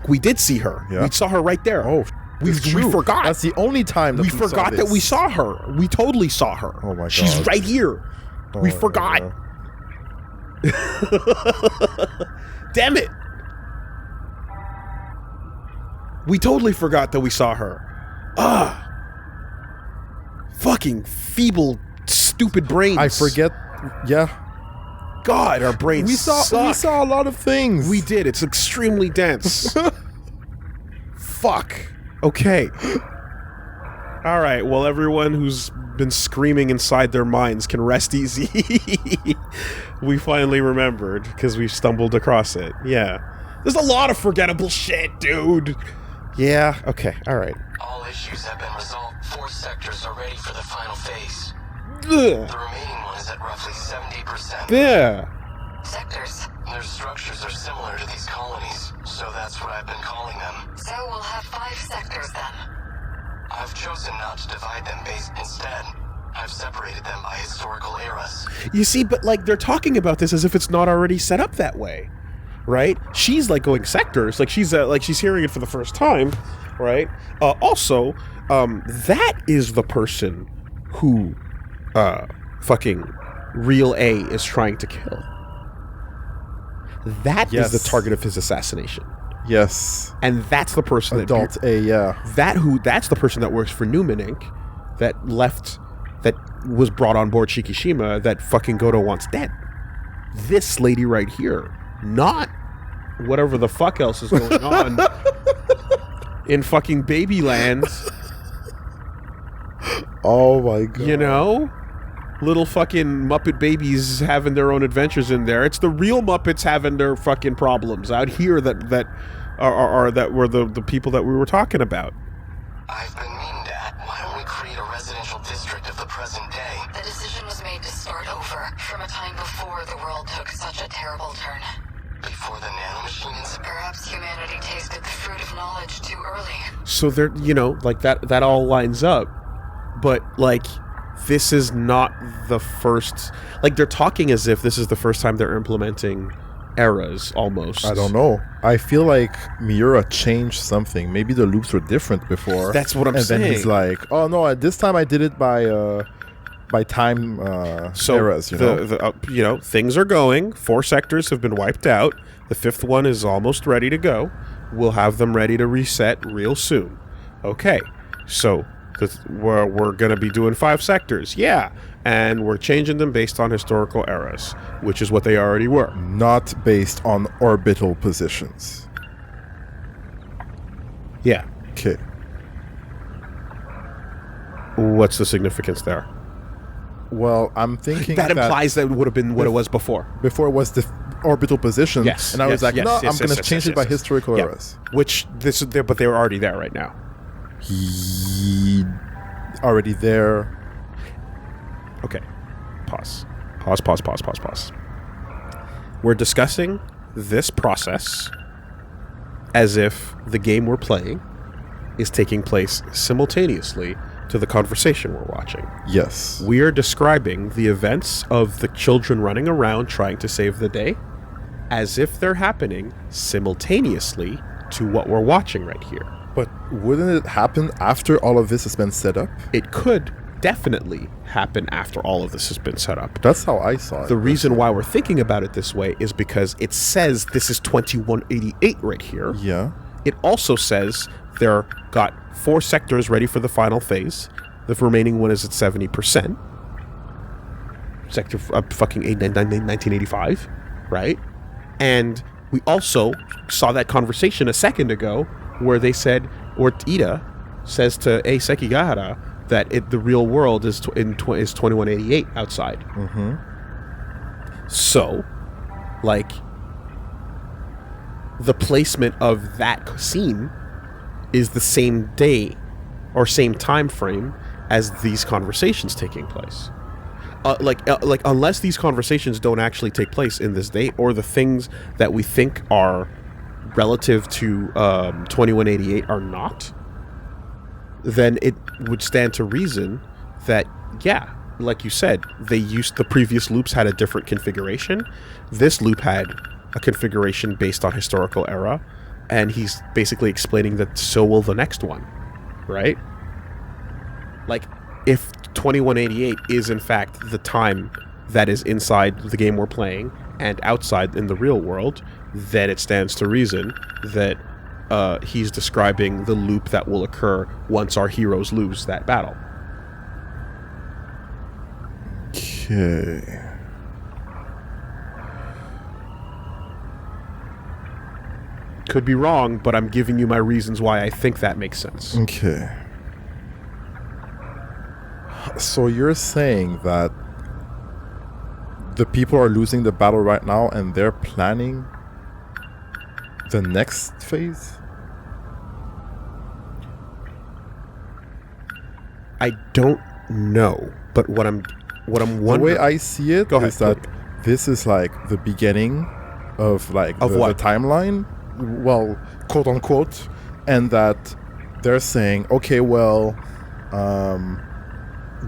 We did see her. Yeah. We saw her right there. Oh, we forgot. That's the only time that we forgot that we saw her. We totally saw her. Oh my God. She's right here. We forgot. Damn it. We totally forgot that we saw her. Fucking feeble, stupid brains. I forget. Yeah. God, our brains suck. We saw a lot of things. We did. It's extremely dense. Fuck. Okay. All right. Well, everyone who's been screaming inside their minds can rest easy. We finally remembered because we stumbled across it. Yeah. There's a lot of forgettable shit, dude. Yeah. Okay. All right. All issues have been resolved. 4 sectors are ready for the final phase. Ugh. The remaining one is at roughly 70%. Yeah. Sectors. Their structures are similar to these colonies, so that's what I've been calling them. So we'll have 5 sectors then. I've chosen not to divide them instead. I've separated them by historical eras. You see, but like they're talking about this as if it's not already set up that way, right? She's like going sectors, like she's hearing it for the first time, right? Also, that is the person who, fucking Real A is trying to kill. That is the target of his assassination. Yes. And that's the person Adult A, yeah. That's the person that works for Newman Inc. that was brought on board Shikishima that fucking Goto wants dead. This lady right here, not whatever the fuck else is going on in fucking Babyland. Oh my God. You know? Little fucking Muppet babies having their own adventures in there. It's the real Muppets having their fucking problems out here that were the people that we were talking about. I've been meaning to add, why don't we create a residential district of the present day? The decision was made to start over from a time before the world took such a terrible turn. Before the nanomachines? Perhaps humanity tasted the fruit of knowledge too early. So they're, you know, like that all lines up. But like, this is not the first, like they're talking as if this is the first time they're implementing eras almost. I don't know. I feel like Miura changed something. Maybe the loops were different before. That's what I'm saying. And then he's like, oh no, this time I did it by time eras, you know? You know, things are going. 4 sectors have been wiped out. The 5th one is almost ready to go. We'll have them ready to reset real soon. Okay, so we're going to be doing 5 sectors. Yeah, and we're changing them based on historical eras, which is what they already were. Not based on orbital positions. Yeah. Okay. What's the significance there? Well, I'm thinking that implies that it would have been what it was before. Before it was the orbital position. Yes. And I was like, no, I'm going to change it by historical eras. Which but they were already there right now. He already there. Okay. Pause. We're discussing this process as if the game we're playing is taking place simultaneously to the conversation we're watching. Yes. We are describing the events of the children running around trying to save the day as if they're happening simultaneously to what we're watching right here. But wouldn't it happen after all of this has been set up? It could definitely happen after all of this has been set up. That's how I saw it. The reason why we're thinking about it this way is because it says this is 2188 right here. Yeah. It also says they're got 4 sectors ready for the final phase. The remaining one is at 70%. Sector fucking 1985, right? And we also saw that conversation a second ago where they said, or Ida says to A. Sekigahara that the real world is 2188 outside. Mm-hmm. So, like, the placement of that scene is the same day or same time frame as these conversations taking place. Like unless these conversations don't actually take place in this day, or the things that we think are relative to 2188 are not, then it would stand to reason that, yeah, like you said, the previous loops had a different configuration. This loop had a configuration based on historical era, and he's basically explaining that so will the next one, right? Like, if 2188 is in fact the time that is inside the game we're playing and outside in the real world, then it stands to reason that he's describing the loop that will occur once our heroes lose that battle. Okay. Could be wrong, but I'm giving you my reasons why I think that makes sense. Okay. So you're saying that the people are losing the battle right now and they're planning the next phase? I don't know, but what I'm wondering... The way I see it is that Go ahead. this is like the beginning of like Of the what? timeline, well, quote unquote, and that they're saying, okay, well,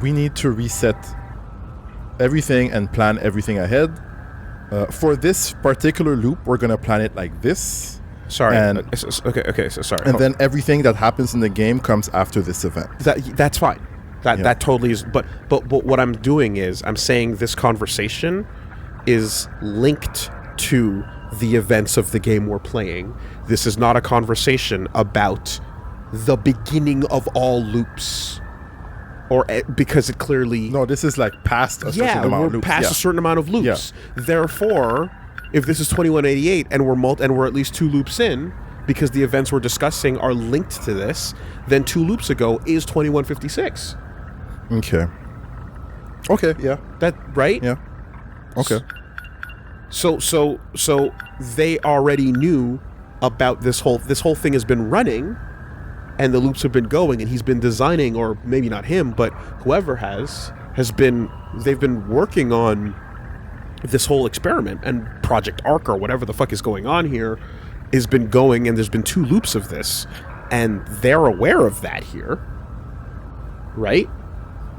we need to reset everything and plan everything ahead. For this particular loop, we're gonna plan it like this. Sorry. And- Okay, so sorry. And then everything that happens in the game comes after this event. That's fine. Yeah. That totally is. But what I'm doing is I'm saying this conversation is linked to the events of the game we're playing. This is not a conversation about the beginning of all loops, or because it clearly No, this is like past a certain amount we're of loops. past Yeah. a certain amount of loops. Therefore, if this is 2188 and we're at least 2 loops in, because the events we're discussing are linked to this, then 2 loops ago is 2156. Okay. Okay, yeah. That right? Yeah. Okay. So they already knew about this whole thing has been running, and the loops have been going, and he's been designing, or maybe not him, but whoever they've been working on this whole experiment, and Project Arc or whatever the fuck is going on here has been going, and there's been 2 loops of this, and they're aware of that here, right?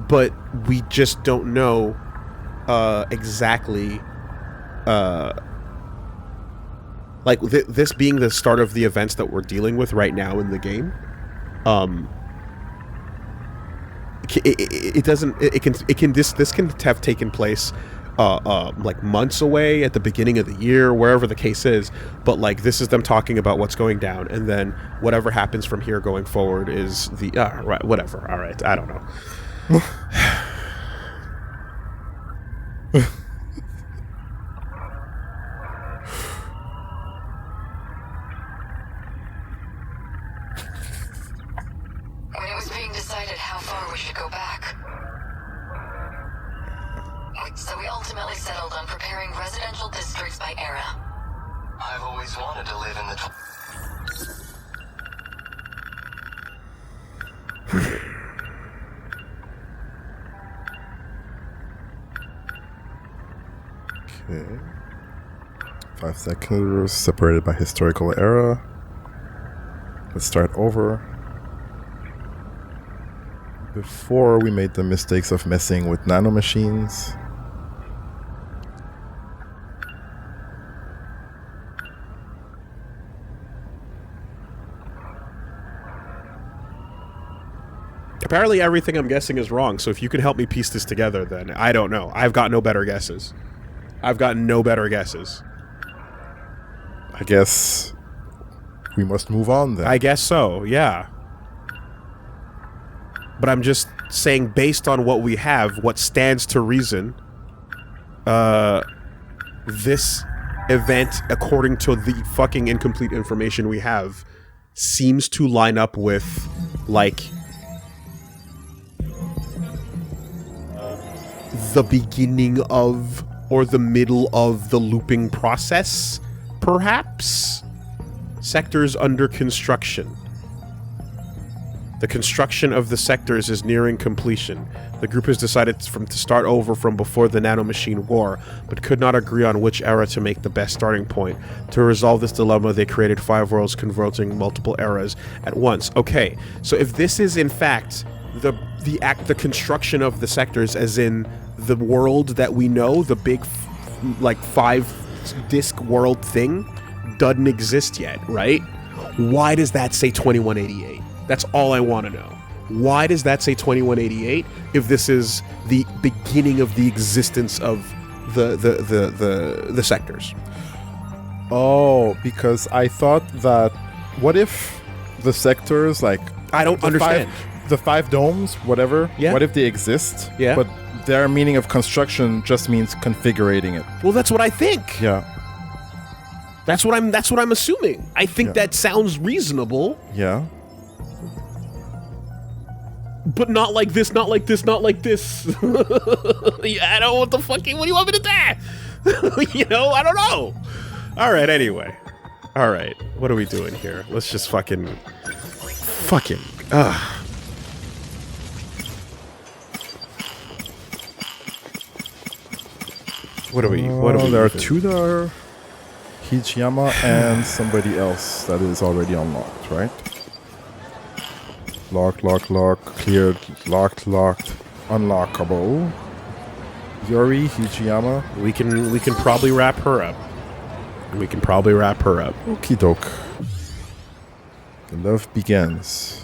But we just don't know exactly. Like this being the start of the events that we're dealing with right now in the game, this can have taken place like months away at the beginning of the year, wherever the case is, but like this is them talking about what's going down, and then whatever happens from here going forward is the right, whatever. All right, I don't know. When it was being decided how far we should go back, so we ultimately settled on preparing residential districts by era. I've always wanted to live in the... Okay. 5 seconds separated by historical era. Let's start over. Before we made the mistakes of messing with nanomachines. Apparently everything I'm guessing is wrong, so if you can help me piece this together, then I don't know. I've got no better guesses. I guess we must move on then. I guess so, yeah. But I'm just saying, based on what we have, what stands to reason, this event, according to the fucking incomplete information we have, seems to line up with, like, the beginning of, or the middle of the looping process, perhaps? Sectors under construction. The construction of the sectors is nearing completion. The group has decided to start over from before the nanomachine war, but could not agree on which era to make the best starting point. To resolve this dilemma, they created 5 worlds converting multiple eras at once. Okay, so if this is in fact the construction of the sectors, as in the world that we know, the big like 5 disc world thing, doesn't exist yet, right? Why does that say 2188? That's all I want to know. Why does that say 2188 if this is the beginning of the existence of the sectors? Oh, because I thought that what if the sectors, like, I don't understand. The 5 domes, whatever, Yeah. what if they exist? Yeah. But their meaning of construction just means configuring it. Well, that's what I think. Yeah. That's what I'm assuming. I think Yeah. that sounds reasonable, Yeah. but not like this, not like this, not like this. Yeah, I don't know what the fucking. What do you want me to do? You know, I don't know. All right, anyway. All right, what are we doing here? Let's just fucking. What are we? There are even- 2 that are Hijiyama and somebody else that is already unlocked, right? Locked, cleared, locked, unlockable. Iori, Hijiyama. We can probably wrap her up. Okie doke. The love begins.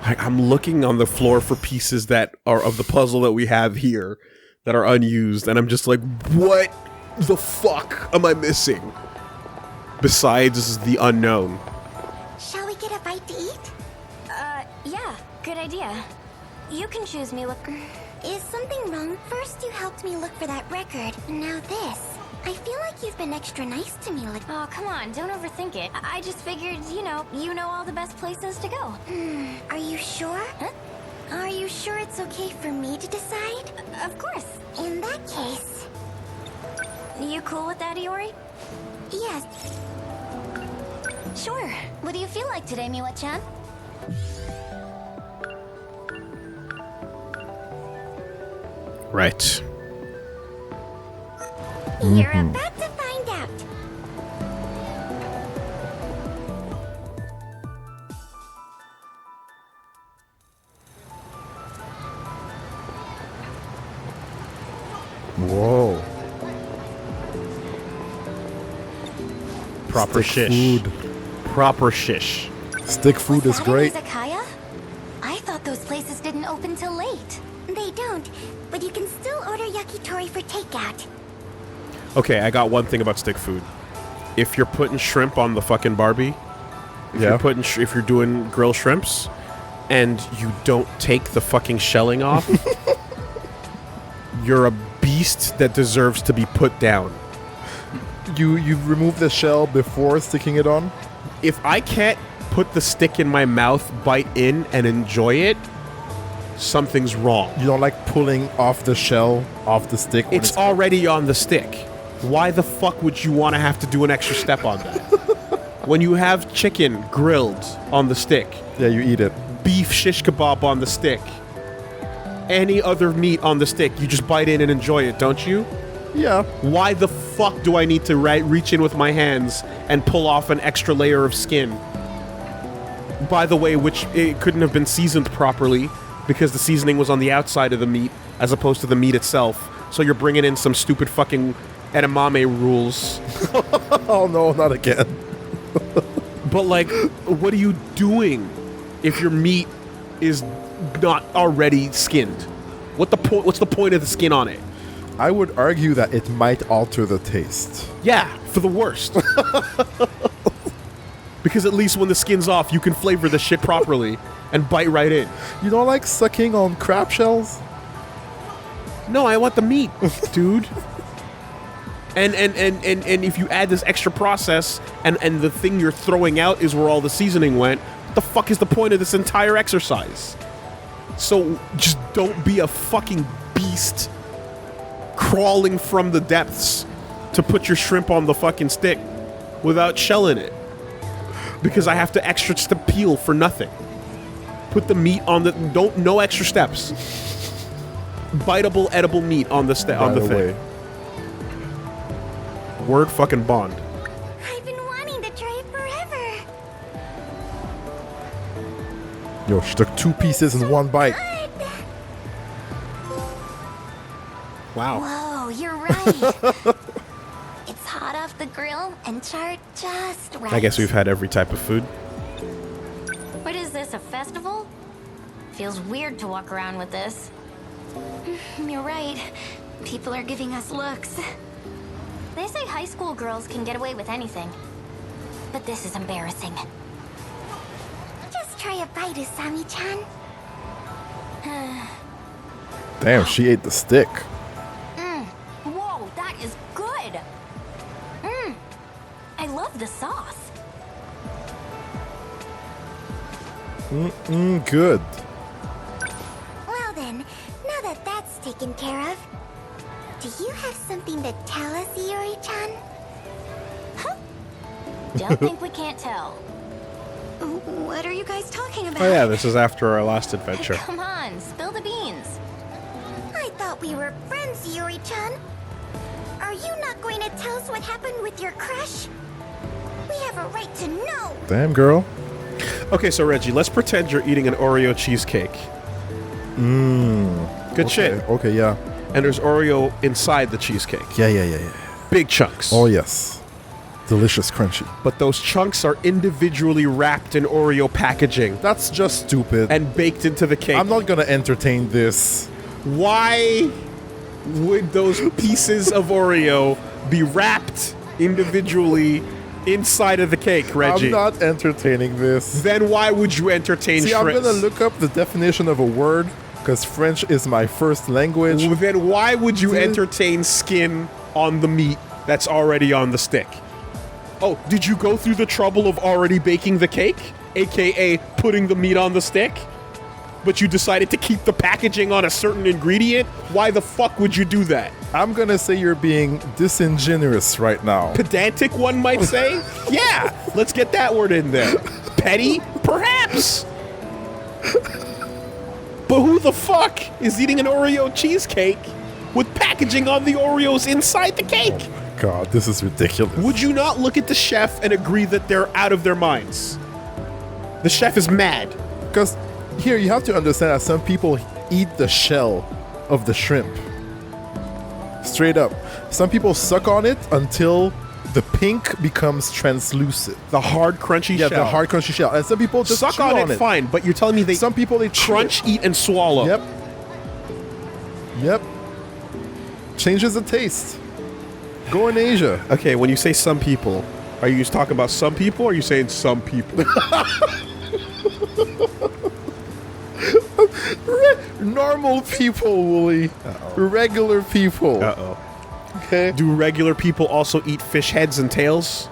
I'm looking on the floor for pieces that are of the puzzle that we have here that are unused, and I'm just like, what the fuck am I missing? Besides the unknown. Shall we get a bite to eat? Yeah, good idea. You can choose me with... Is something wrong? First you helped me look for that record, and now this. I feel like you've been extra nice to me lately. Oh, come on, don't overthink it. I just figured, you know all the best places to go. Are you sure? Huh? Are you sure it's okay for me to decide? Of course. In that case, You cool with that, Iori? yes. Sure. What do you feel like today, Miwa-chan? Right. You're about to find out. Whoa. Proper Stick shish. food. Proper shish. Stick food is Was that great. an izakaya? I thought those places didn't open till late. They don't, but you can still order yakitori for takeout. Okay, I got one thing about stick food. If you're putting shrimp on the fucking Barbie, Yeah. if you're doing grilled shrimps, and you don't take the fucking shelling off, you're a beast that deserves to be put down. You remove the shell before sticking it on? If I can't put the stick in my mouth, bite in, and enjoy it, something's wrong. You don't like pulling off the shell off the stick? when It's already on the stick. Why the fuck would you want to have to do an extra step on that? When you have chicken grilled on the stick, Yeah, you eat it. beef shish kebab on the stick, any other meat on the stick, you just bite in and enjoy it, don't you? Yeah. Why the fuck do I need to reach in with my hands and pull off an extra layer of skin? By the way, which it couldn't have been seasoned properly because the seasoning was on the outside of the meat as opposed to the meat itself. So you're bringing in some stupid fucking edamame rules. Oh no, not again. But like, what are you doing if your meat is not already skinned? What's the point of the skin on it? I would argue that it might alter the taste. Yeah, for the worst. Because at least when the skin's off, you can flavor the shit properly and bite right in. You don't like sucking on crab shells? No, I want the meat, dude. And if you add this extra process and the thing you're throwing out is where all the seasoning went, what the fuck is the point of this entire exercise? So just don't be a fucking beast crawling from the depths to put your shrimp on the fucking stick without shelling it. Because I have to extra to peel for nothing. Put the meat on the no extra steps. Biteable, edible meat on the on the By the thing. way. Word fucking bond. I've been wanting to try it forever. Yo, she took 2 pieces in one bite. Good. Wow. Whoa, you're right. It's hot off the grill and chart just right. I guess we've had every type of food. What is this, a festival? Feels weird to walk around with this. You're right. People are giving us looks. They say high school girls can get away with anything. But this is embarrassing. Just try a bite, Usami-chan. Damn, she ate the stick. Whoa, that is good. I love the sauce. Good. Well then, now that that's taken care of, do you have something to tell us, Iori-chan? Don't think we can't tell. What are you guys talking about? Oh yeah, this is after our last adventure. Come on, spill the beans. I thought we were friends, Iori-chan. Are you not going to tell us what happened with your crush? We have a right to know. Damn, girl. Okay, so Reggie, let's pretend you're eating an Oreo cheesecake. Good shit. Okay, yeah. And there's Oreo inside the cheesecake. Yeah. Big chunks. Oh, yes. Delicious, crunchy. But those chunks are individually wrapped in Oreo packaging That's just stupid. and baked into the cake. I'm not gonna entertain this. Why would those pieces of Oreo be wrapped individually inside of the cake, Reggie? I'm not entertaining this. Then why would you entertain See, shrimp? I'm gonna look up the definition of a word because French is my first language. Then why would you Dude. entertain skin on the meat that's already on the stick? Oh, did you go through the trouble of already baking the cake? AKA putting the meat on the stick? But you decided to keep the packaging on a certain ingredient? Why the fuck would you do that? I'm gonna say you're being disingenuous right now. Pedantic, one might say? Yeah, let's get that word in there. Petty? Perhaps. But who the fuck is eating an Oreo cheesecake with packaging on the Oreos inside the cake? God, this is ridiculous. Would you not look at the chef and agree that they're out of their minds? The chef is mad. Because here you have to understand that some people eat the shell of the shrimp. Straight up. Some people suck on it until the pink becomes translucent. The hard, crunchy Yeah, shell. the hard crunchy shell. And some people just Suck chew on it, fine, but you're telling me they Some people they chew crunch, eat, and swallow. it. Yep. Changes the taste. Go in Asia. Okay, when you say some people, are you talking about some people or are you saying some people? Normal people, Wooly. Regular people. Uh-oh. Okay. Do regular people also eat fish heads and tails?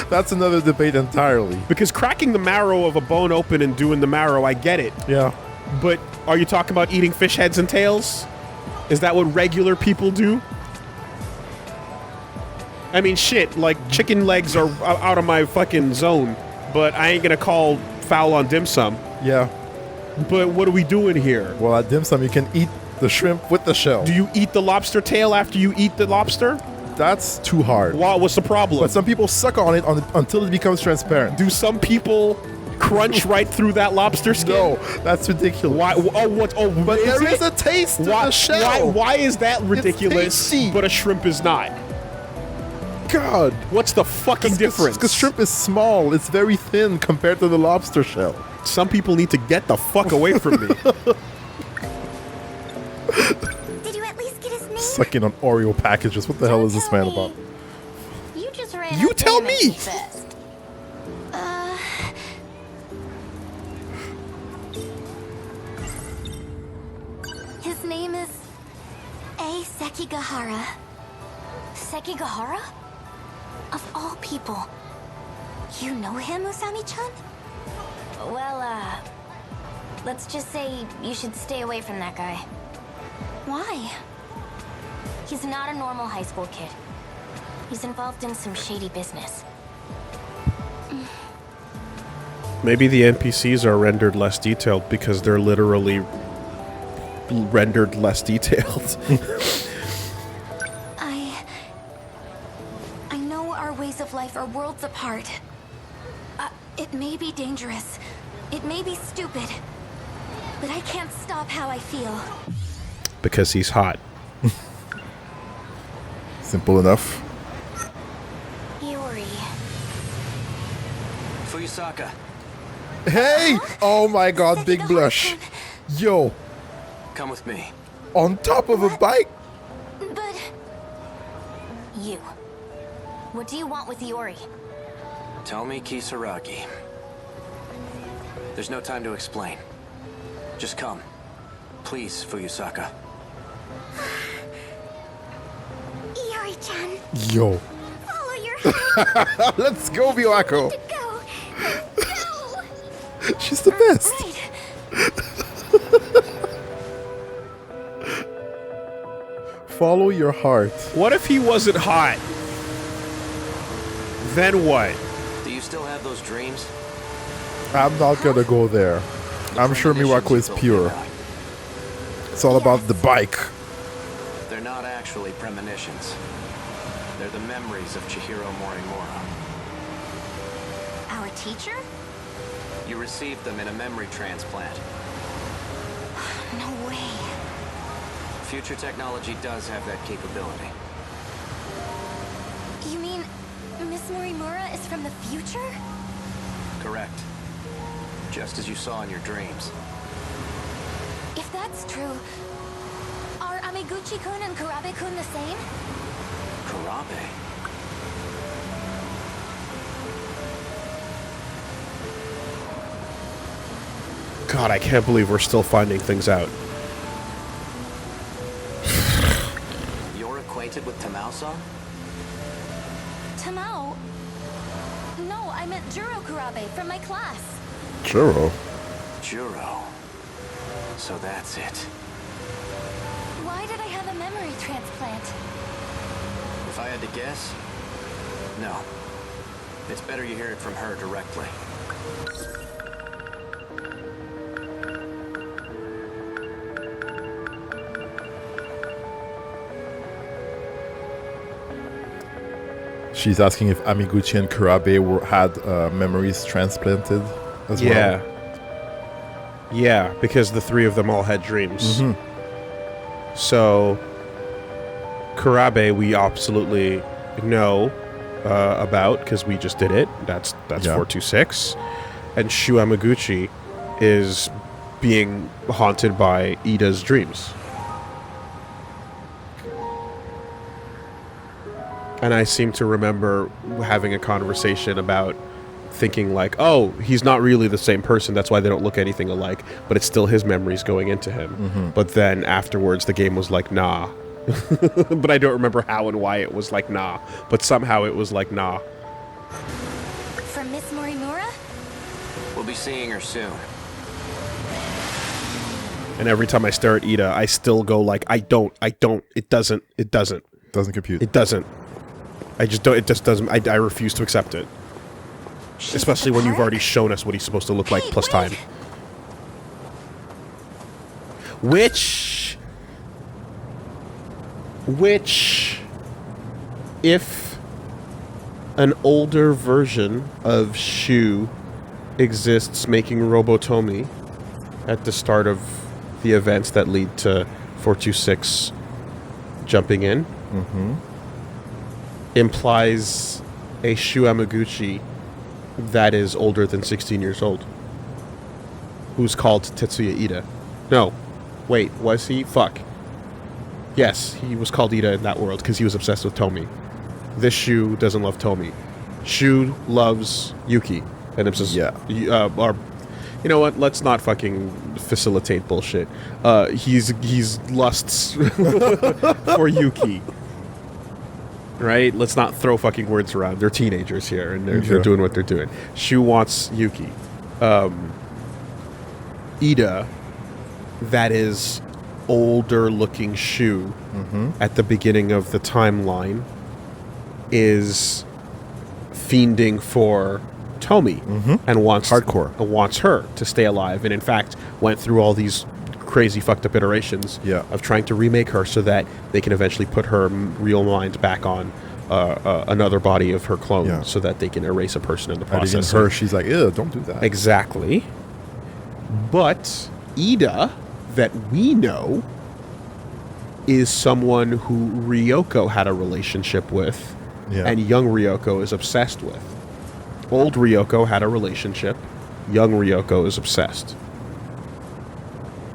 That's another debate entirely. Because cracking the marrow of a bone open and doing the marrow, I get it. Yeah. But are you talking about eating fish heads and tails? Is that what regular people do? I mean, shit, like chicken legs are out of my fucking zone, but I ain't gonna call foul on dim sum. Yeah. But what are we doing here? Well, at dim sum, you can eat the shrimp with the shell. Do you eat the lobster tail after you eat the lobster? That's too hard. What's the problem? But some people suck on it until it becomes transparent. Do some people crunch right through that lobster skin? No, that's ridiculous. Why? Oh, what? Oh, But there is a taste to the shell. Why is that ridiculous? tasty. But a shrimp is not. God. What's the fucking difference? Because shrimp is small. It's very thin compared to the lobster shell. Some people need to get the fuck away from me. Did you at least get his name? Sucking on Oreo packages. What the hell is this man Tell me. about? You just ran You up to tell him and me. confessed. His name is A. Sekigahara. Sekigahara? Of all people. You know him, Usami-chan? Well, let's just say you should stay away from that guy. Why? He's not a normal high school kid. He's involved in some shady business. Maybe the NPCs are rendered less detailed because they're literally rendered less detailed. I know our ways of life are worlds apart. It may be dangerous. It may be stupid. But I can't stop how I feel. Because he's hot. Simple enough. Iori. Fuyusaka, Hey! Oh my god, big blush. Yo, come with me. on top of a bike? But... You. What do you want with Iori? Tell me Kisaragi. There's no time to explain. Just come. Please, Fuyusaka. Iori-chan, Yo. follow your heart Let's go, Biwako. to go. Go! She's the best. Right. Follow your heart. What if he wasn't hot? Then what? Do you still have those dreams? I'm not gonna go there. I'm sure Miwako is pure. It's all about the bike. They're not actually premonitions. They're the memories of Chihiro Morimura. Our teacher? You received them in a memory transplant. No way. Future technology does have that capability. You mean Miss Morimura is from the future? Correct. Just as you saw in your dreams. If that's true, are Amiguchi-kun and Kurabe-kun the same? Kurabe? God, I can't believe we're still finding things out. You're acquainted with Tamao-san? Tamao? No, I meant Juro Kurabe from my class. Churro. Juro. So that's it. Why did I have a memory transplant? If I had to guess, no. It's better you hear it from her directly. She's asking if Amiguchi and Kurabe had memories transplanted as well. Yeah, because the three of them all had dreams. So, Kurabe we absolutely know about because we just did it. That's 426. And Shu Amaguchi is being haunted by Ida's dreams. And I seem to remember having a conversation about thinking like, oh, he's not really the same person. That's why they don't look anything alike. But it's still his memories going into him. But then afterwards, the game was like, nah. But I don't remember how and why it was like, nah. But somehow it was like, nah. From Miss Morimura? We'll be seeing her soon. And every time I stare at Ida, I still go like, it doesn't. Doesn't compute. It doesn't. I just don't, it just doesn't, I refuse to accept it. Especially when you've already shown us what he's supposed to look like, plus time. Which, if an older version of Shu exists making Robotomi at the start of the events that lead to 426 jumping in, implies a Shu Amaguchi that is older than 16 years old, who's called Tetsuya Ida. No, wait, was he? Fuck. Yes, he was called Ida in that world because he was obsessed with Tomi. This Shu doesn't love Tomi. Shu loves Yuki. And it's just, you know what? Let's not fucking facilitate bullshit. He's lusts for Yuki. Right? Let's not throw fucking words around. They're teenagers here, and they're doing what they're doing. Shu wants Yuki. Ida, that is older-looking Shu at the beginning of the timeline, is fiending for Tomi and wants her to stay alive, and in fact went through all these crazy fucked up iterations of trying to remake her so that they can eventually put her real mind back on another body of her clone so that they can erase a person in the process. And she's like, ew, don't do that. Exactly. But Ida, that we know, is someone who Ryoko had a relationship with, and young Ryoko is obsessed with. Old Ryoko had a relationship. Young Ryoko is obsessed.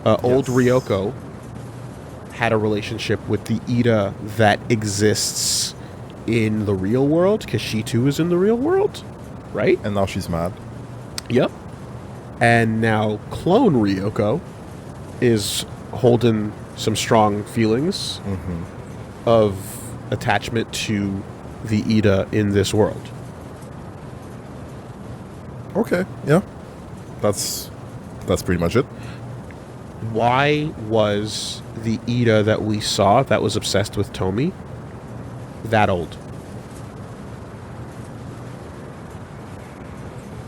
Old Ryoko had a relationship with the Ida that exists in the real world, because she too is in the real world, right? And now she's mad. Yep. And now clone Ryoko is holding some strong feelings of attachment to the Ida in this world. Okay, yeah. That's pretty much it. Why was the Ida that we saw that was obsessed with Tomi that old?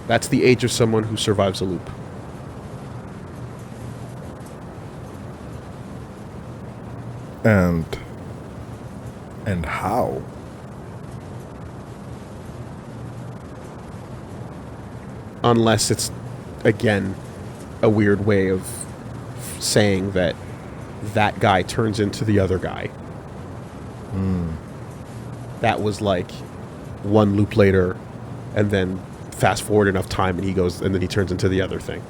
That's the age of someone who survives a loop. And how? Unless it's, again, a weird way of saying that that guy turns into the other guy. That was like one loop later, and then fast forward enough time, and he goes, and then he turns into the other thing.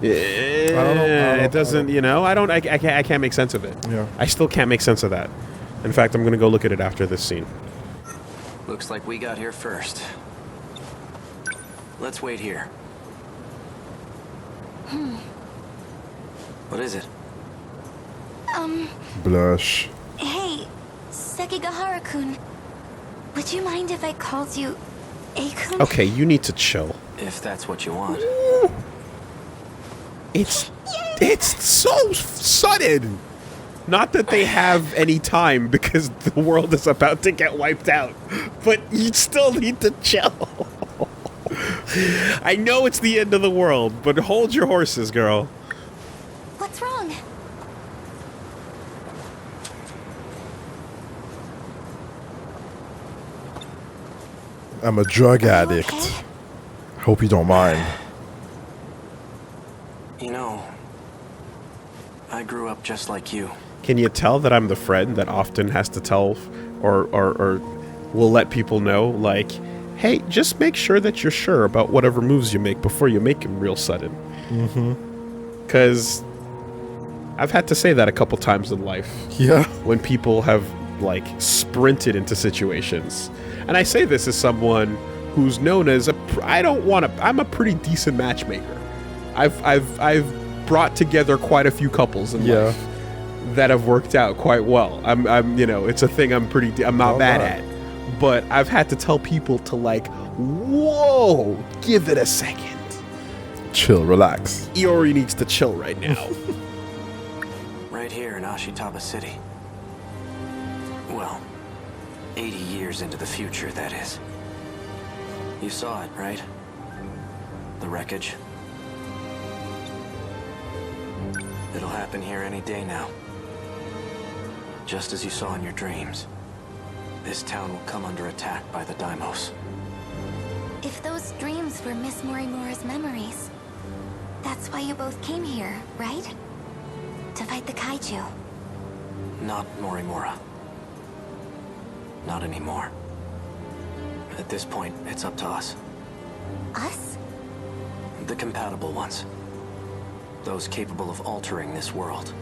I don't know. It doesn't, I can't make sense of it. Yeah. I still can't make sense of that. In fact, I'm going to go look at it after this scene. Looks like we got here first. Let's wait here. What is it? Blush. Hey, Sekigahara-kun. Would you mind if I called you A-kun? Okay, you need to chill. If that's what you want. It's so sudden. Not that they have any time, because the world is about to get wiped out. But you still need to chill. I know it's the end of the world, but hold your horses, girl. What's wrong? I'm a drug addict. Okay? Hope you don't mind. You know, I grew up just like you. Can you tell that I'm the friend that often has to tell or will let people know, like, hey, just make sure that you're sure about whatever moves you make before you make them real sudden. Because I've had to say that a couple times in life. Yeah. When people have, like, sprinted into situations. And I say this as someone who's known as I'm a pretty decent matchmaker. I've brought together quite a few couples in life that have worked out quite well. I'm it's a thing I'm not bad at. But I've had to tell people to, like, whoa, give it a second. Chill, relax. Iori needs to chill right now. Right here in Ashitaba City. Well, 80 years into the future, that is. You saw it, right? The wreckage. It'll happen here any day now. Just as you saw in your dreams. This town will come under attack by the Daimos. If those dreams were Miss Morimura's memories, that's why you both came here, right? To fight the kaiju. Not Morimura. Not anymore. At this point, it's up to us. Us? The compatible ones. Those capable of altering this world.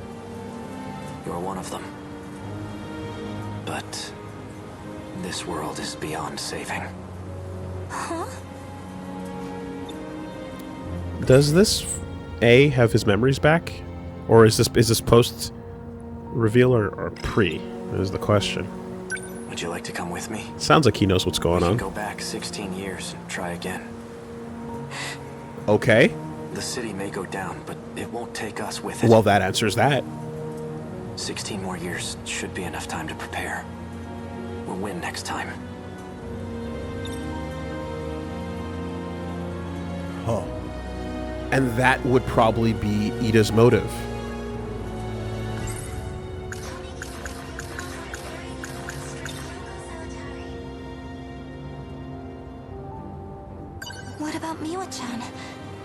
You're one of them. But this world is beyond saving. Huh? Does this have his memories back? Or is this post reveal or pre? Is the question. Would you like to come with me? Sounds like he knows what's going We can on. go back 16 years and try again. Okay. The city may go down, but it won't take us with it. Well, that answers that. 16 more years should be enough time to prepare. We'll win next time. Huh. And that would probably be Ida's motive. What about Miwa-chan?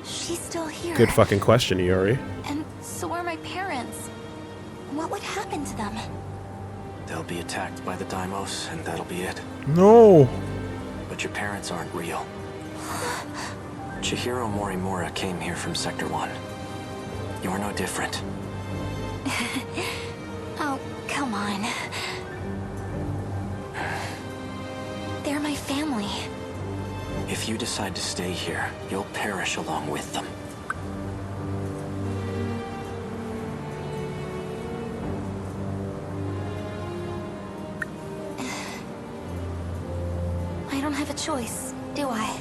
She's still here. Good fucking question, Iori. And so are my parents. What would happen to them? They'll be attacked by the Daimos, and that'll be it. No. But your parents aren't real. Chihiro Morimura came here from Sector 1. You're no different. Oh, come on. They're my family. If you decide to stay here, you'll perish along with them. I don't have a choice, do I?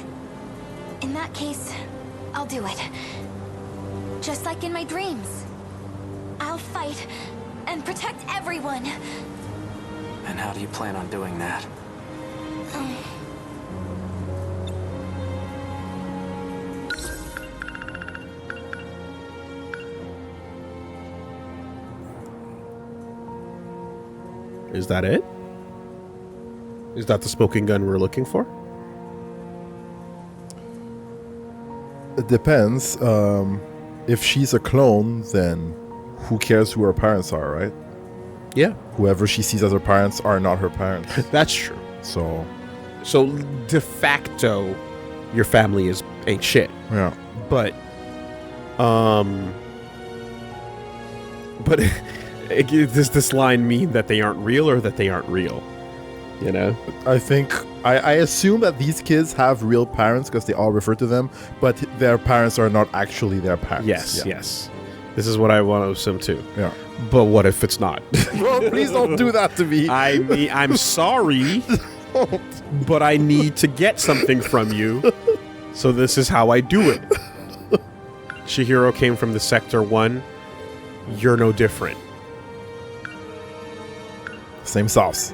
In that case, I'll do it. Just like in my dreams. I'll fight and protect everyone. And how do you plan on doing that? Is that it? Is that the smoking gun we're looking for? It depends. If she's a clone, then who cares who her parents are, right? Yeah, Whoever she sees as her parents are not her parents. that's true. So, So de facto, your family ain't shit. yeah. But does this line mean that they aren't real or that they aren't real? You know? I think I assume that these kids have real parents because they all refer to them, but their parents are not actually their parents. Yes, Yeah. yes. This is what I want to assume too. Yeah. But what if it's not? Well, please don't do that to me. I mean, I'm sorry, but I need to get something from you. So this is how I do it. Chihiro came from the Sector 1. You're no different. Same sauce.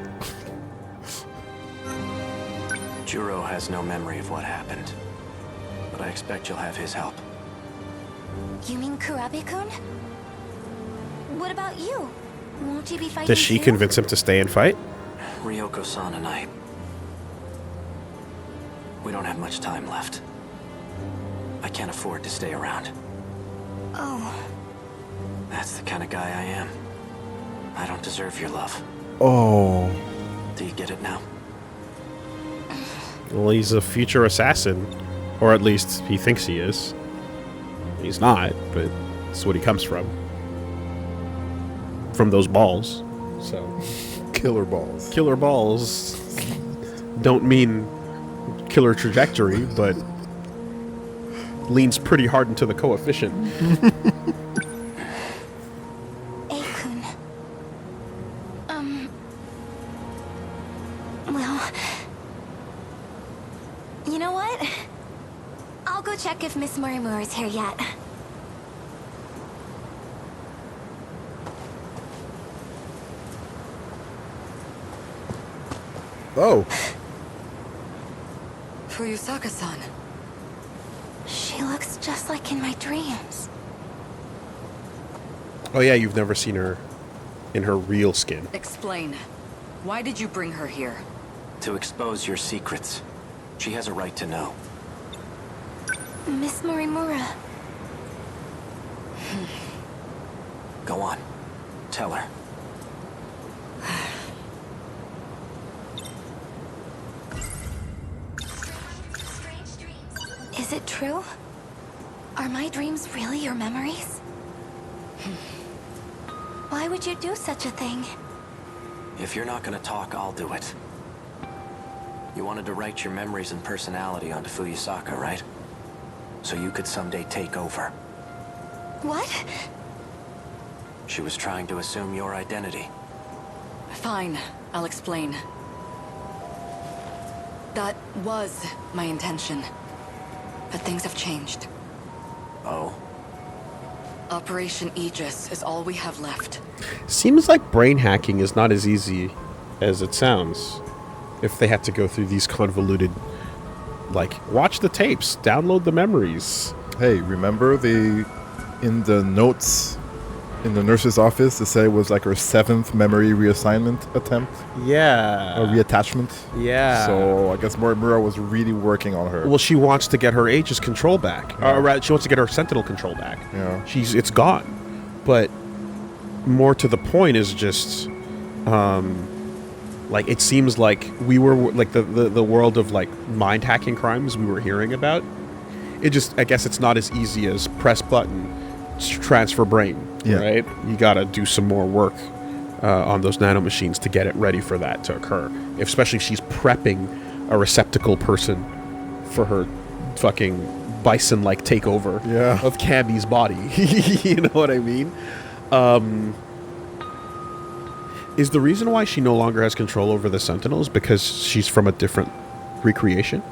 Juro has no memory of what happened. But I expect you'll have his help. You mean Kurabe-kun? What about you? Won't you be fighting Does she too? convince him to stay and fight? Ryoko-san and I... We don't have much time left. I can't afford to stay around. Oh, That's the kind of guy I am. I don't deserve your love. Oh. Do you get it now? Well, he's a future assassin. Or at least he thinks he is. He's not, but it's what he comes from. From those balls. So, Killer balls. killer balls don't mean killer trajectory, but leans pretty hard into the coefficient. Ei-kun. Well... You know what? I'll go check if Miss Morimura's here yet. Oh. Fuyusaka-san. She looks just like in my dreams. Oh yeah, you've never seen her in her real skin. Explain. Why did you bring her here? To expose your secrets. She has a right to know. Miss Morimura. Go on. Tell her. Is it true? Are my dreams really your memories? Why would you do such a thing? If you're not gonna talk, I'll do it. You wanted to write your memories and personality onto Fuyusaka, right? So you could someday take over. What? She was trying to assume your identity. Fine, I'll explain. That was my intention. But things have changed. Oh? Operation Aegis is all we have left. Seems like brain hacking is not as easy as it sounds. If they had to go through these convoluted, like, watch the tapes, download the memories. Hey, remember in the notes in the nurse's office, it said it was like her 7th memory reassignment attempt Yeah. or reattachment. Yeah. So I guess Morimura was really working on her. Well, she wants to get her Aegis control back. Or rather, she wants to get her Sentinel control back. Yeah. It's gone. But more to the point is just, like, it seems like we were, like, the world of, like, mind hacking crimes we were hearing about. It just, I guess it's not as easy as press button, transfer brain, right? You gotta do some more work on those nanomachines to get it ready for that to occur. Especially if she's prepping a receptacle person for her fucking bison-like takeover of Cammy's body. You know what I mean? Is the reason why she no longer has control over the Sentinels because she's from a different recreation?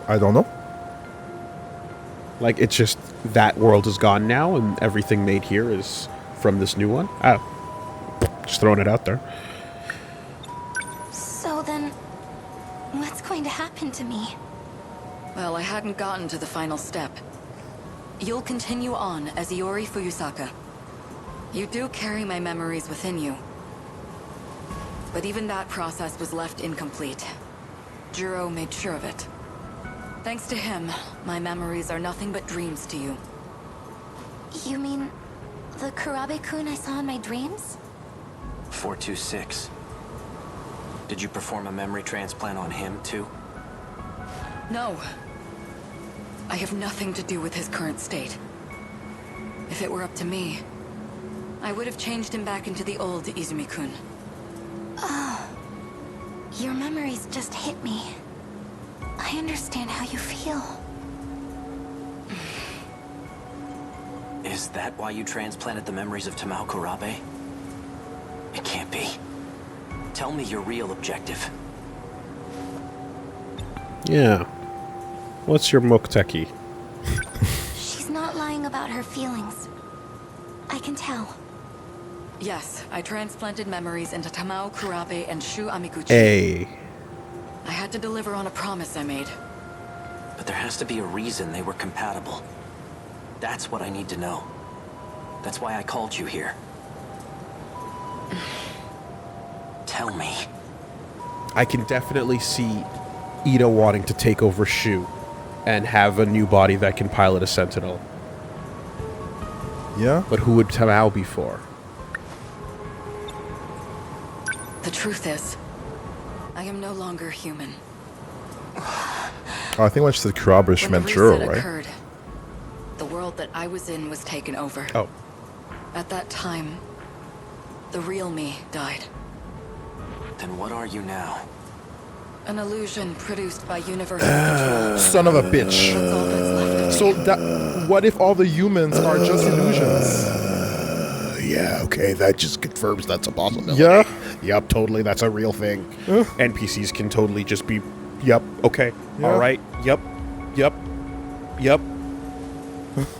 I don't know. Like, it's just that world is gone now and everything made here is from this new one? Oh. Just throwing it out there. So then, what's going to happen to me? Well, I hadn't gotten to the final step. You'll continue on as Iori Fuyusaka. You do carry my memories within you. But even that process was left incomplete. Jiro made sure of it. Thanks to him, my memories are nothing but dreams to you. You mean the Kurabe-kun I saw in my dreams? 426. Did you perform a memory transplant on him, too? No. I have nothing to do with his current state. If it were up to me, I would have changed him back into the old Izumi-kun. Oh. Your memories just hit me. I understand how you feel. Is that why you transplanted the memories of Tamao Kurabe? It can't be. Tell me your real objective. Yeah. What's your mokteki? She's not lying about her feelings. I can tell. Yes, I transplanted memories into Tamao Kurabe and Shu Amiguchi. Hey. I had to deliver on a promise I made. But there has to be a reason they were compatible. That's what I need to know. That's why I called you here. Tell me. I can definitely see Ida wanting to take over Shu and have a new body that can pilot a Sentinel. Yeah? But who would Tamao be for? The truth is, I am no longer human. Oh, I think when she said Kurabe, she When meant the Jiro, reset right? occurred, the world that I was in was taken over. Oh. At that time, the real me died. Then what are you now? An illusion produced by universal control. Son of a bitch. That's all that's left of So me. that, what if all the humans are just illusions? Yeah, okay, that just confirms that's a possibility. Yeah? Yep, totally, that's a real thing. NPCs can totally just be, yep, okay, Yeah. alright, yep, yep, yep.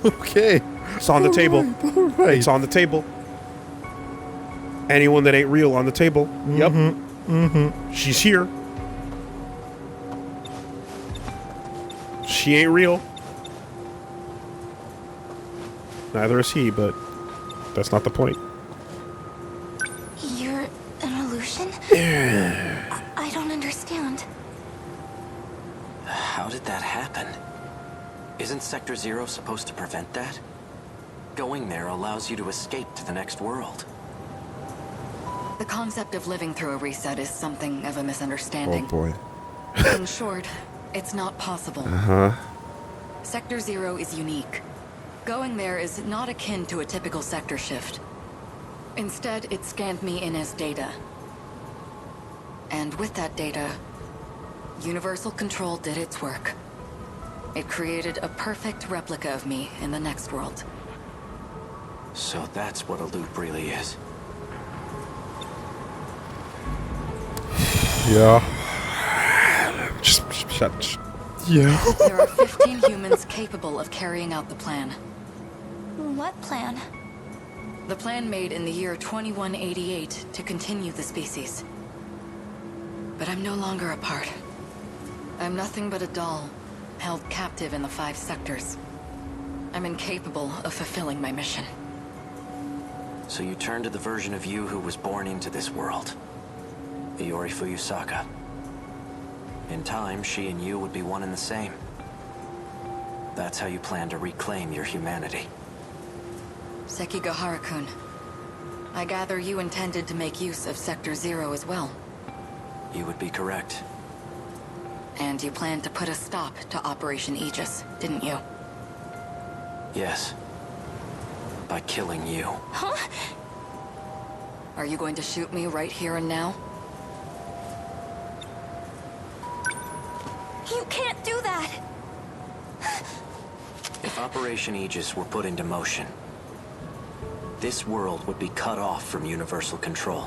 Okay. It's on the table. Alright. It's on the table. Anyone that ain't real on the table. Yep. She's here. She ain't real. Neither is he, but that's not the point. You're an illusion? I don't understand. How did that happen? Isn't Sector Zero supposed to prevent that? Going there allows you to escape to the next world. The concept of living through a reset is something of a Oh misunderstanding. boy. In short, it's not possible. Sector Zero is unique. Going there is not akin to a typical sector shift. Instead, it scanned me in as data. And with that data, Universal Control did its work. It created a perfect replica of me in the next world. So that's what a loop really is. Yeah. Just shut. Yeah. There are 15 humans capable of carrying out the plan. What plan? The plan made in the year 2188 to continue the species. But I'm no longer a part. I'm nothing but a doll, held captive in the 5 sectors. I'm incapable of fulfilling my mission. So you turn to the version of you who was born into this world. Iori Fuyusaka. In time, she and you would be one and the same. That's how you plan to reclaim your humanity. Sekigahara-kun, I gather you intended to make use of Sector Zero as well. You would be correct. And you planned to put a stop to Operation Aegis, didn't you? Yes. By killing you. Huh? Are you going to shoot me right here and now? You can't do that! If Operation Aegis were put into motion, this world would be cut off from universal control.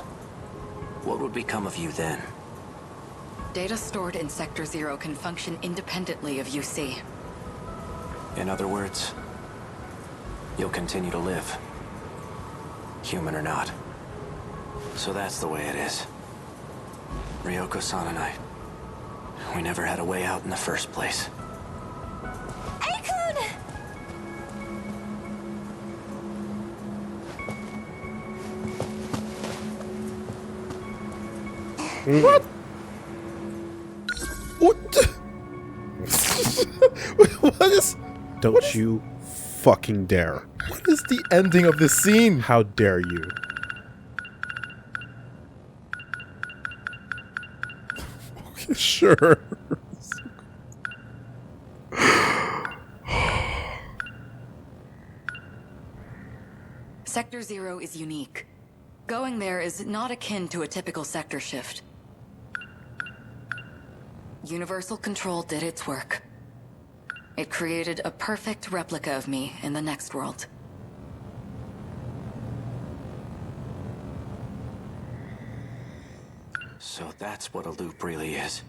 What would become of you then? Data stored in Sector Zero can function independently of UC. In other words, you'll continue to live. Human or not. So that's the way it is. Ryoko-san and I, we never had a way out in the first place. Aikun! What? What is... Don't you fucking dare. What is the ending of this scene? How dare you? Okay, sure. Sector Zero is unique. Going there is not akin to a typical sector shift. Universal Control did its work. It created a perfect replica of me in the next world. So that's what a loop really is.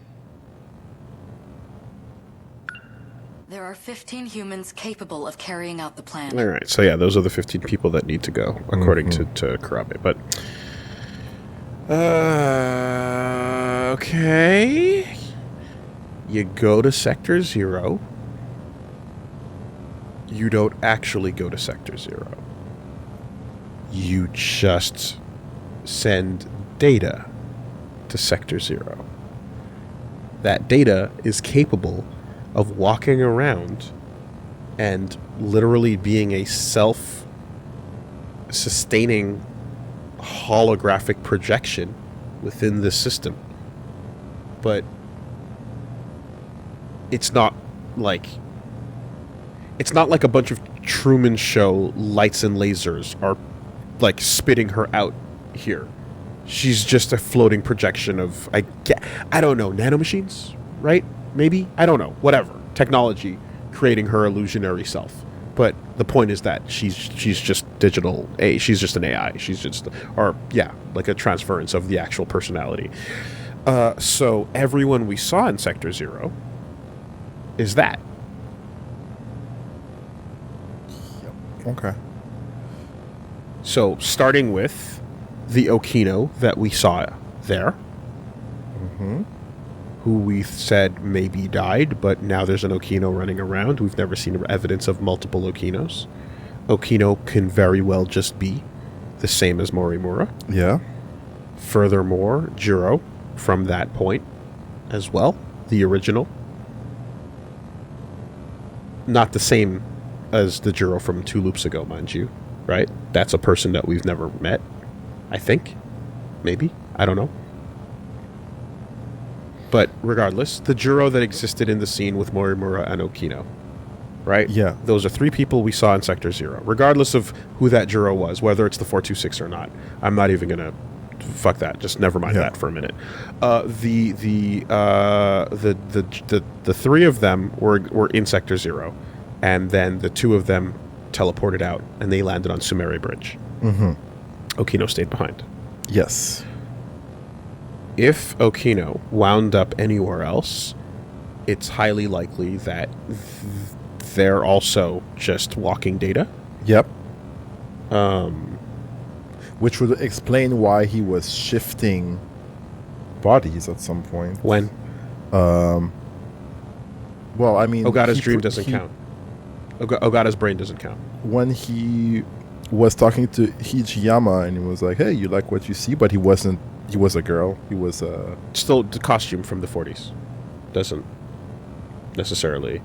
There are 15 humans capable of carrying out the plan. All right, so yeah, those are the 15 people that need to go, according to Karabe. But okay, you go to Sector Zero. You don't actually go to Sector Zero. You just send data to Sector Zero. That data is capable of walking around and literally being a self-sustaining holographic projection within the system. But it's not like a bunch of Truman Show lights and lasers are like spitting her out here. She's just a floating projection of, I don't know, nanomachines, right? Maybe? I don't know. Whatever. Technology creating her illusionary self. But the point is that she's just digital. She's just an AI. She's just, like a transference of the actual personality. So everyone we saw in Sector Zero is that. Okay. So starting with the Okino that we saw there. Mm-hmm. Who we said maybe died, but now there's an Okino running around. We've never seen evidence of multiple Okinos. Okino can very well just be the same as Morimura. Yeah. Furthermore, Jiro from that point as well, the original. Not the same as the Jiro from 2 loops ago, mind you, right? That's a person that we've never met, I think. Maybe. I don't know. But regardless, the Jiro that existed in the scene with Morimura and Okino, right? Yeah. Those are 3 people we saw in Sector Zero, regardless of who that Jiro was, whether it's the 426 or not. I'm not even gonna fuck that. Just never mind that for a minute. The 3 of them were in Sector Zero, and then the 2 of them teleported out, and they landed on Sumere Bridge. Mm-hmm. Okino stayed behind. Yes. If Okino wound up anywhere else, it's highly likely that they're also just walking data. Yep. Which would explain why he was shifting bodies at some point. When? Well, I mean... Ogata's dream doesn't count. Ogata's brain doesn't count. When he was talking to Hijiyama and he was like, hey, you like what you see? But he wasn't... He was a girl. He was a... Still the costume from the 40s. Doesn't necessarily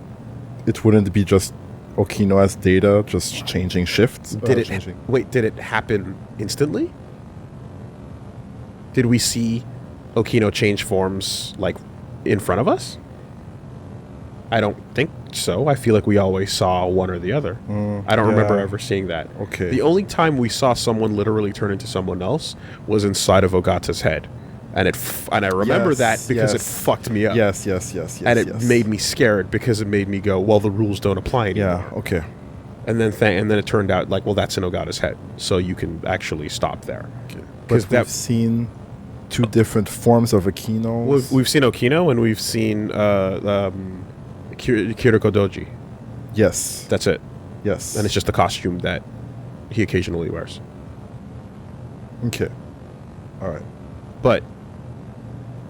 it wouldn't be just Okino as Data, just changing shifts. Did it happen instantly? Did we see Okino change forms like in front of us? I don't think so. I feel like we always saw one or the other. I don't remember ever seeing that. Okay. The only time we saw someone literally turn into someone else was inside of Ogata's head. And I remember that because it fucked me up. Yes. And it made me scared because it made me go, well, the rules don't apply anymore. Yeah, okay. And then it turned out like, well, that's in Ogata's head. So you can actually stop there. Okay. But we've seen two different forms of Okino. We've seen Okino and we've seen Kiriko Doji. Yes. That's it. Yes. And it's just the costume that he occasionally wears. Okay. All right. But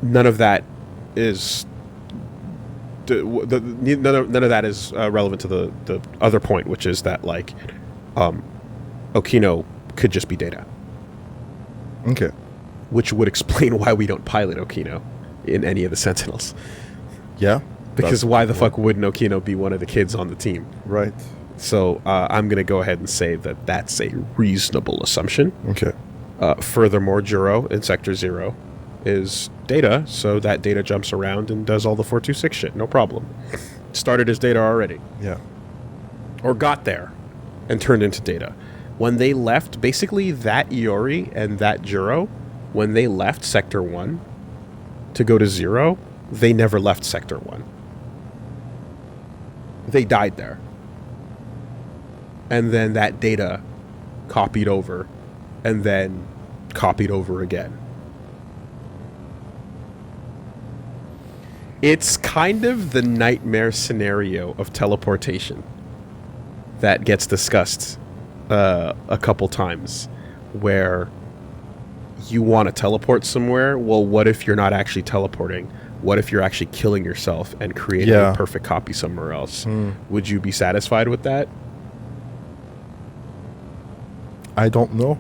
none of that is none of that is relevant to the other point, which is that like Okino could just be Data. Okay. Which would explain why we don't pilot Okino in any of the Sentinels. Yeah. Because why the fuck wouldn't Okino be one of the kids on the team? Right. So I'm going to go ahead and say that that's a reasonable assumption. Okay. Furthermore, Juro in Sector 0 is Data, so that Data jumps around and does all the 426 shit, no problem. Started as Data already. Yeah. Or got there and turned into Data. When they left, basically that Iori and that Juro, when they left Sector 1 to go to 0, they never left Sector 1. They died there. And then that Data copied over and then copied over again. It's kind of the nightmare scenario of teleportation that gets discussed a couple times, where you want to teleport somewhere. Well, what if you're not actually teleporting? What if you're actually killing yourself and creating a perfect copy somewhere else? Would you be satisfied with that? I don't know.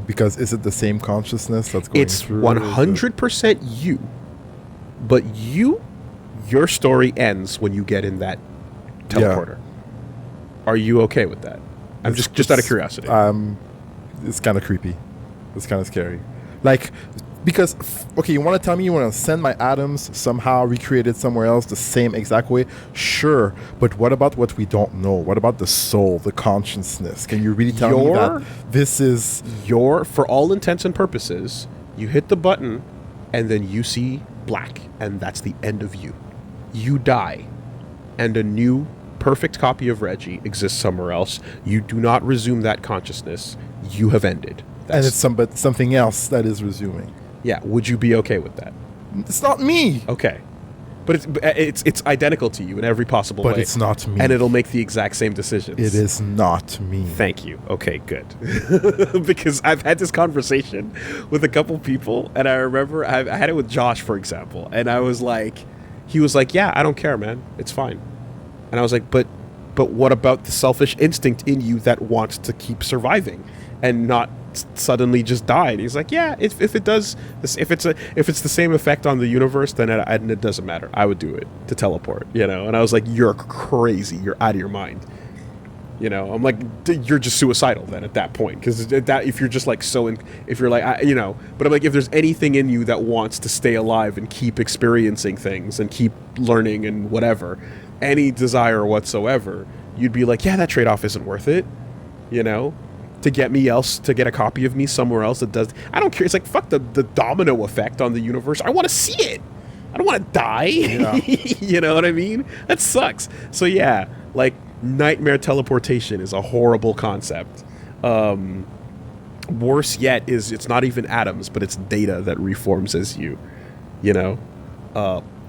Because is it the same consciousness that's going through? It's 100% you. But your story ends when you get in that teleporter. Are you okay with that? I'm just out of curiosity. It's kind of creepy. It's kind of scary. Like, because, okay, you want to tell me you want to send my atoms somehow recreated somewhere else the same exact way? Sure. But what about what we don't know? What about the soul, the consciousness? Can you really tell me that this is... for all intents and purposes, you hit the button and then you see black, and that's the end of you. You die, and a new perfect copy of Reggie exists somewhere else. You do not resume that consciousness. You have ended. And it's something else that is resuming. Yeah, would you be okay with that? It's not me. Okay. But it's identical to you in every possible way. But it's not me. And it'll make the exact same decisions. It is not me. Thank you. Okay, good. Because I've had this conversation with a couple people, and I remember I had it with Josh, for example, and I was like, he was like, yeah, I don't care, man. It's fine. And I was like, but what about the selfish instinct in you that wants to keep surviving and not suddenly just die? And he's like, yeah, if it's the same effect on the universe, then it doesn't matter. I would do it to teleport, you know. And I was like, you're crazy. You're out of your mind. You know, I'm like, you're just suicidal then at that point, because that if you're just like if you're like, you know. But I'm like, if there's anything in you that wants to stay alive and keep experiencing things and keep learning and whatever, any desire whatsoever, you'd be like, yeah, that trade-off isn't worth it, you know. To get a copy of me somewhere else that does. I don't care. It's like, fuck the domino effect on the universe. I want to see it. I don't want to die. Yeah. You know what I mean? That sucks. So yeah, like, nightmare teleportation is a horrible concept. Worse yet is it's not even atoms, but it's data that reforms as you. You know?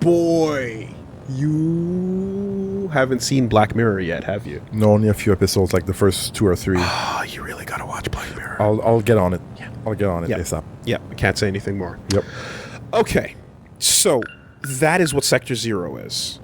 Boy, you haven't seen Black Mirror yet, have you? No, only a few episodes, like the first 2 or 3. Oh, you really gotta watch Black Mirror. I'll get on it. Yeah. I'll get on it ASAP. Yeah, I can't say anything more. Yep. Okay, so that is what Sector 0 is.